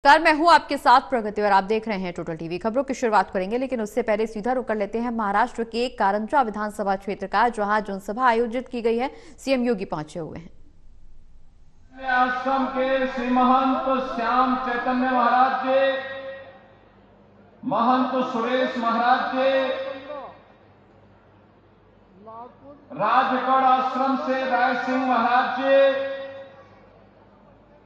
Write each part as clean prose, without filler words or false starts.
नमस्कार, मैं हूं आपके साथ प्रगति और आप देख रहे हैं टोटल टीवी। खबरों की शुरुआत करेंगे, लेकिन उससे पहले सीधा रुख कर लेते हैं महाराष्ट्र के कारंजा विधानसभा क्षेत्र का, जहां जनसभा आयोजित की गई है। सीएम योगी पहुंचे हुए हैं। आश्रम के श्री महंत श्याम चैतन्य महाराज जी, महंत सुरेश महाराज जी, राजगढ़ आश्रम से राय सिंह महाराज जी,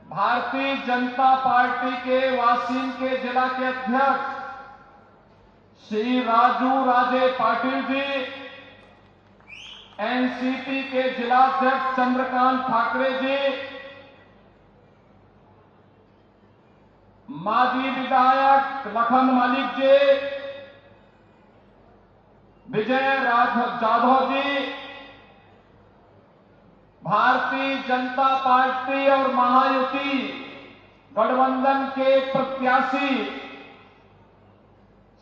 भारतीय जनता पार्टी के वासिन के जिला के अध्यक्ष श्री राजू राजे पाटिल जी, एनसीपी के जिलाध्यक्ष चंद्रकांत ठाकरे जी, माजी विधायक लखन मलिक जी, विजय जाधव जी, भारतीय जनता पार्टी और महायुति गठबंधन के प्रत्याशी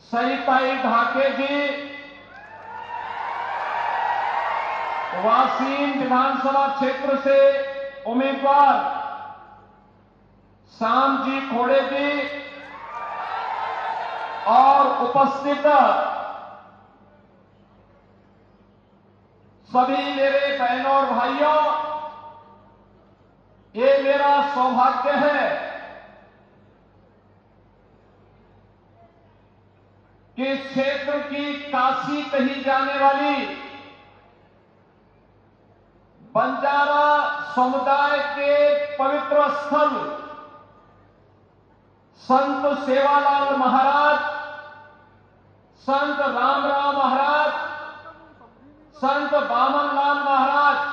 सईताई ढाके जी, वासीन विधानसभा क्षेत्र से उम्मीदवार श्याम जी खोड़े जी और उपस्थित सभी मेरे बहनों और भाइयों, ये मेरा सौभाग्य है कि इस क्षेत्र की काशी कही जाने वाली बंजारा समुदाय के पवित्र स्थल संत सेवालाल महाराज, संत रामराव महाराज, संत बामनलाल महाराज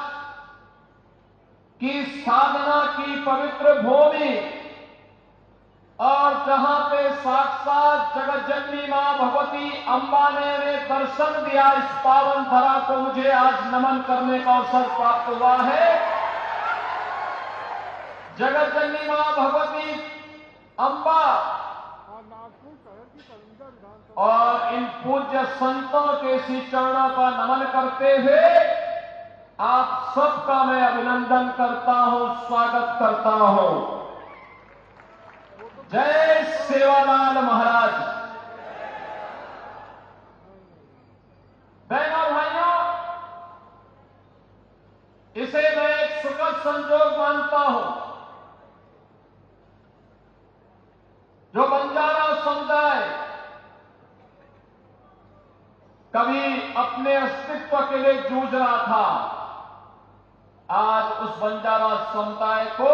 की साधना की पवित्र भूमि और जहां पे साक्षात जगत जननी मां भगवती अम्बा ने दर्शन दिया, इस पावन धरा को मुझे आज नमन करने का अवसर प्राप्त हुआ है। जगत जननी मां भगवती अम्बा और इन पूज्य संतों के श्री चरणों का नमन करते हुए आप सबका मैं अभिनंदन करता हूं, स्वागत करता हूं। जय सेवालाल महाराज। बहनों भाइयों, इसे मैं एक सुखद संजोग मानता हूं जो बंजारा समुदाय कभी अपने अस्तित्व के लिए जूझ रहा था, आज उस बंजारा समुदाय को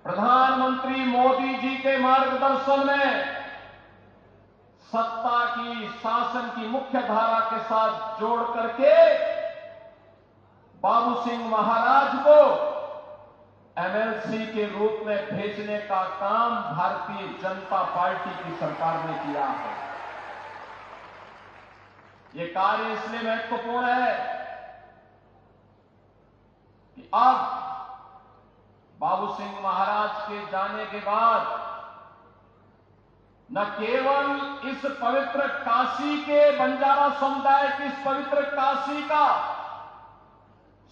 प्रधानमंत्री मोदी जी के मार्गदर्शन में सत्ता की, शासन की मुख्य धारा के साथ जोड़ करके बाबू सिंह महाराज को एमएलसी के रूप में भेजने का काम भारतीय जनता पार्टी की सरकार ने किया है। ये कार्य इसलिए महत्वपूर्ण है कि अब बाबू सिंह महाराज के जाने के बाद न केवल इस पवित्र काशी के बंजारा समुदाय की इस पवित्र काशी का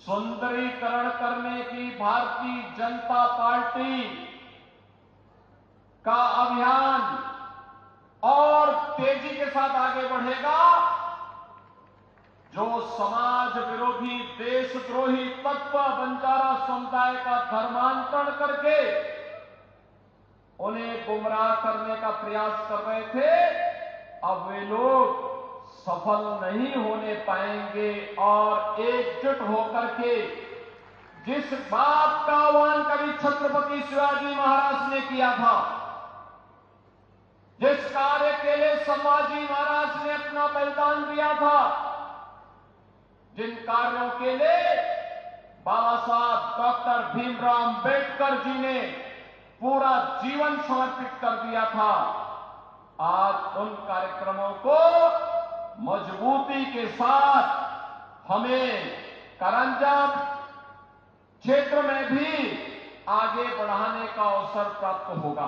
सुंदरीकरण करने की भारतीय जनता पार्टी का अभियान और तेजी के साथ आगे बढ़ेगा। जो समाज विरोधी, देशद्रोही तत्व बंजारा समुदाय का धर्मांतरण करके उन्हें गुमराह करने का प्रयास कर रहे थे, अब वे लोग सफल नहीं होने पाएंगे और एकजुट होकर के जिस बात का आह्वान कभी छत्रपति शिवाजी महाराज ने किया था, जिस कार्य के लिए संभाजी महाराज ने अपना बलिदान दिया था, जिन कार्यों के लिए बाबा साहब डॉक्टर भीमराव अंबेडकर जी ने पूरा जीवन समर्पित कर दिया था, आज उन कार्यक्रमों को मजबूती के साथ हमें कारंजा क्षेत्र में भी आगे बढ़ाने का अवसर प्राप्त होगा।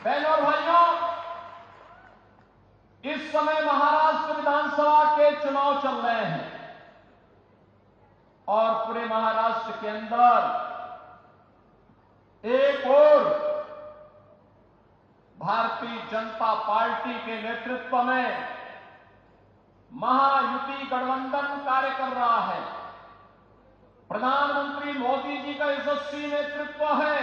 बहनों और भाइयों, इस समय महाराष्ट्र विधानसभा के चुनाव चल रहे हैं और पूरे महाराष्ट्र के अंदर एक और भारतीय जनता पार्टी के नेतृत्व में महायुति गठबंधन कार्य कर रहा है। प्रधानमंत्री मोदी जी का यशस्वी नेतृत्व है।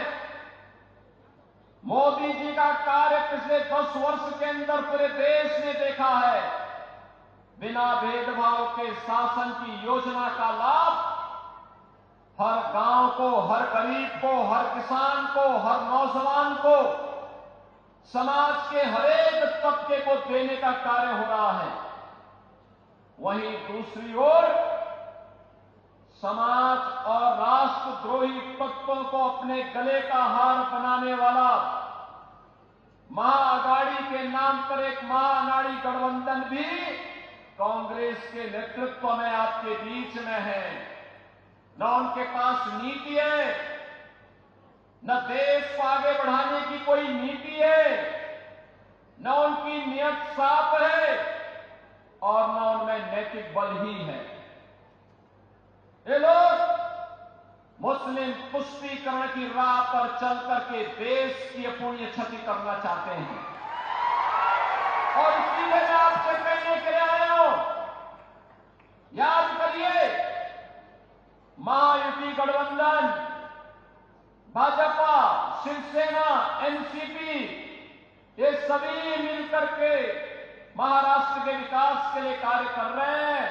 मोदी जी का कार्य पिछले 10 वर्ष के अंदर पूरे देश ने देखा है। बिना भेदभाव के शासन की योजना का लाभ हर गांव को, हर गरीब को, हर किसान को, हर नौजवान को, समाज के हरेक तबके को देने का कार्य हो रहा है। वहीं दूसरी ओर समाज और राष्ट्रद्रोही तत्वों को अपने गले का हार बनाने वाला महाअघाड़ी के नाम पर एक महाअघाड़ी गठबंधन भी कांग्रेस के नेतृत्व में आपके बीच में है। न उनके पास नीति है, न देश को आगे बढ़ाने की कोई नीति है, न उनकी नियत साफ है और न उनमें नैतिक बल ही है। ये लोग मुस्लिम तुष्टीकरण की राह पर चल करके देश की अपूर्णीय क्षति करना चाहते हैं और इसीलिए मैं आपसे कहने के लिए आया हूं, याद करिए महायुति गठबंधन, भाजपा, शिवसेना, एनसीपी, ये सभी मिलकर के महाराष्ट्र के विकास के लिए कार्य कर रहे हैं।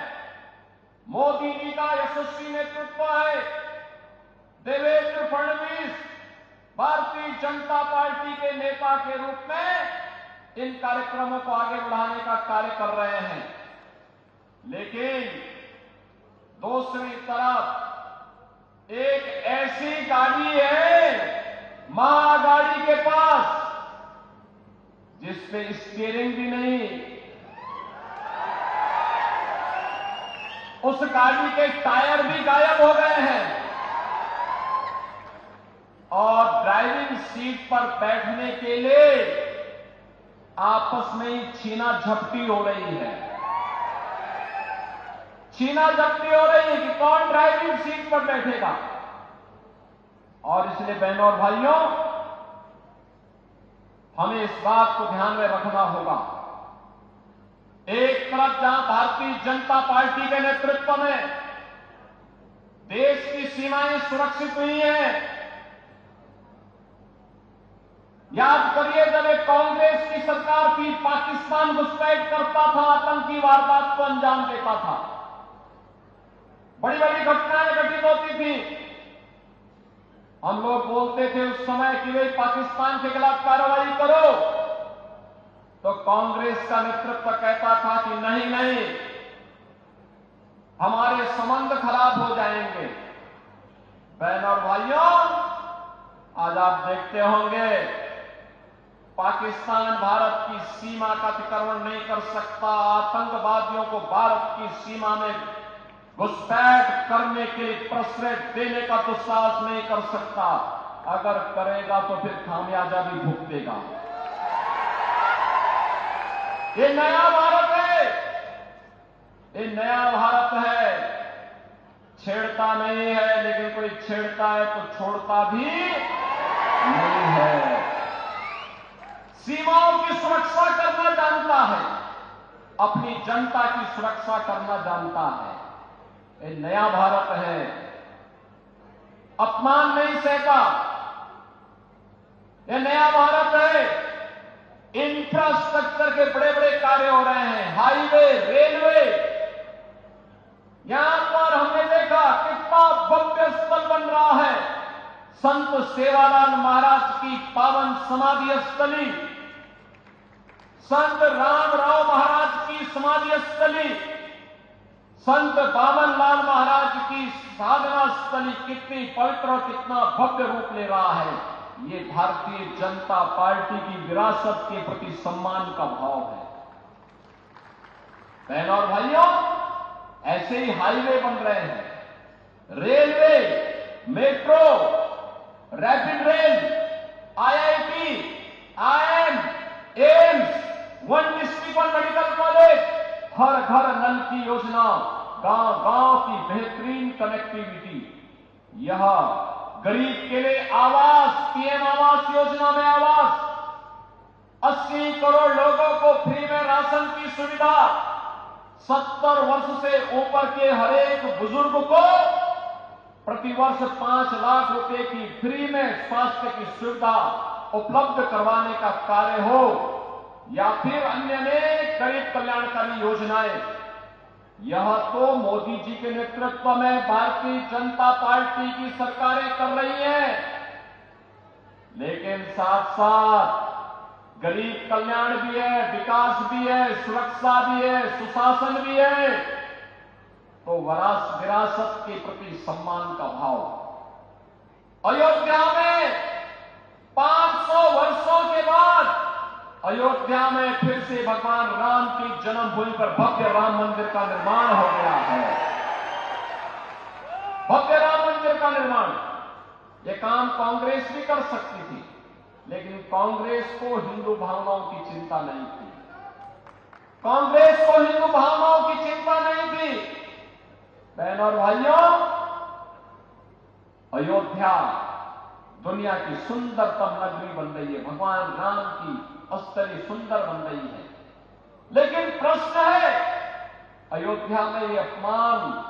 मोदी जी का यशस्वी नेतृत्व है। देवेंद्र फडणवीस भारतीय जनता पार्टी के नेता के रूप में इन कार्यक्रमों को आगे बढ़ाने का कार्य कर रहे हैं। लेकिन दूसरी तरफ एक ऐसी गाड़ी है महागाड़ी के पास जिसमें स्टीयरिंग भी नहीं, उस गाड़ी के टायर भी गायब हो गए हैं और ड्राइविंग सीट पर बैठने के लिए आपस में ही छीना झपटी हो रही है। छीना झपटी हो रही है कि कौन ड्राइविंग सीट पर बैठेगा। और इसलिए बहनों और भाइयों, हमें इस बात को ध्यान में रखना होगा। एक तरफ जहां भारतीय जनता पार्टी के नेतृत्व में देश की सीमाएं सुरक्षित हुई हैं, याद करिए जब एक कांग्रेस की सरकार थी, पाकिस्तान घुसपैठ करता था, आतंकी वारदात को अंजाम देता था, बड़ी बड़ी घटनाएं घटित होती थी। हम लोग बोलते थे उस समय कि भाई पाकिस्तान के खिलाफ कार्रवाई करो, तो कांग्रेस का नेतृत्व कहता था कि नहीं नहीं, हमारे संबंध खराब हो जाएंगे। बहन और भाइयों, आज आप देखते होंगे पाकिस्तान भारत की सीमा का अतिक्रमण नहीं कर सकता, आतंकवादियों को भारत की सीमा में घुसपैठ करने के लिए प्रश्रय देने का दुस्साहस नहीं कर सकता। अगर करेगा तो फिर खामियाजा भी भुगतेगा। ये नया भारत है, ये नया भारत है। छेड़ता नहीं है, लेकिन कोई छेड़ता है तो छोड़ता भी नहीं है। सीमाओं की सुरक्षा करना जानता है, अपनी जनता की सुरक्षा करना जानता है। ये नया भारत है, अपमान नहीं सहता। ये नया भारत है, इंफ्रास्ट्रक्चर के बड़े बड़े कार्य हो रहे हैं, हाईवे, रेलवे। यहां पर हमने देखा कितना भव्य स्थल बन रहा है, संत सेवालाल महाराज की पावन समाधि स्थली, संत रामराव महाराज की समाधि स्थली, संत बामनलाल महाराज की साधना स्थली कितनी पवित्र और कितना भव्य रूप ले रहा है। ये भारतीय जनता पार्टी की विरासत के प्रति सम्मान का भाव है। बहनों और भाइयों, ऐसे ही हाईवे बन रहे हैं, railway, metro, rapid rail, IIT, IIM, AIIMS, one district one medical college, हर घर नल की योजना, गांव गांव की बेहतरीन कनेक्टिविटी, यह गरीब के लिए आवास, पीएम आवास योजना में आवास, 80 करोड़ लोगों को फ्री में राशन की सुविधा, 70 वर्ष से ऊपर के हर एक बुजुर्ग को प्रतिवर्ष 5 लाख रुपए की फ्री में स्वास्थ्य की सुविधा उपलब्ध करवाने का कार्य हो, या फिर अन्य अनेक गरीब कल्याणकारी योजनाएं, यह तो मोदी जी के नेतृत्व में भारतीय जनता पार्टी की सरकारें कर रही हैं। लेकिन साथ साथ गरीब कल्याण भी है, विकास भी है, सुरक्षा भी है, सुशासन भी है, तो विरासत के प्रति सम्मान का भाव। अयोध्या में 500 वर्षों के बाद अयोध्या में फिर से भगवान राम की जन्मभूमि पर भव्य राम मंदिर का निर्माण हो गया है। भव्य राम मंदिर का निर्माण, यह काम कांग्रेस भी कर सकती थी, लेकिन कांग्रेस को हिंदू भावनाओं की चिंता नहीं थी। कांग्रेस को हिंदू भावनाओं की चिंता नहीं थी। बहनों और भाइयों, अयोध्या दुनिया की सुंदरतम नगरी बन रही है, भगवान राम की स्थली सुंदर बन रही है। लेकिन प्रश्न है, अयोध्या में ये अपमान